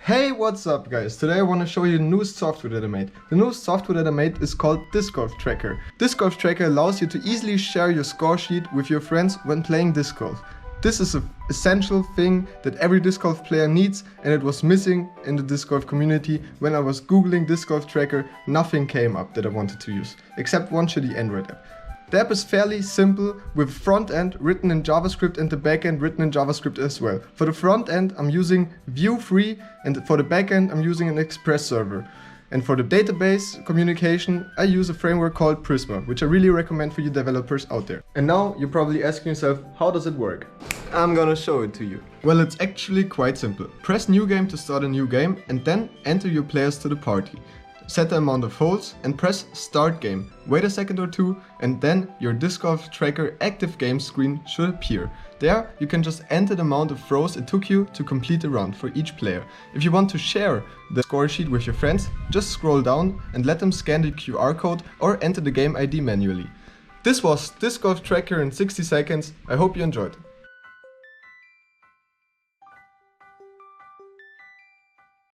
Hey, what's up guys? Today I want to show you the newest software that I made. The newest software that I made is called Discgolf Tracker. Discgolf Tracker allows you to easily share your score sheet with your friends when playing disc golf. This is an essential thing that every disc golf player needs, and it was missing in the disc golf community. When I was googling Discgolf Tracker, nothing came up that I wanted to use, except one shitty Android app. The app is fairly simple, with front end written in JavaScript and the back end written in JavaScript as well. For the front end I'm using Vue3, and for the back end I'm using an Express server. And for the database communication I use a framework called Prisma, which I really recommend for you developers out there. And now you're probably asking yourself, how does it work? I'm gonna show it to you. Well, it's actually quite simple. Press new game to start a new game and then enter your players to the party. Set the amount of holes and press start game. Wait a second or two and then your Discgolf Tracker active game screen should appear. There you can just enter the amount of throws it took you to complete a round for each player. If you want to share the score sheet with your friends, just scroll down and let them scan the QR code or enter the game ID manually. This was Discgolf Tracker in 60 seconds. I hope you enjoyed.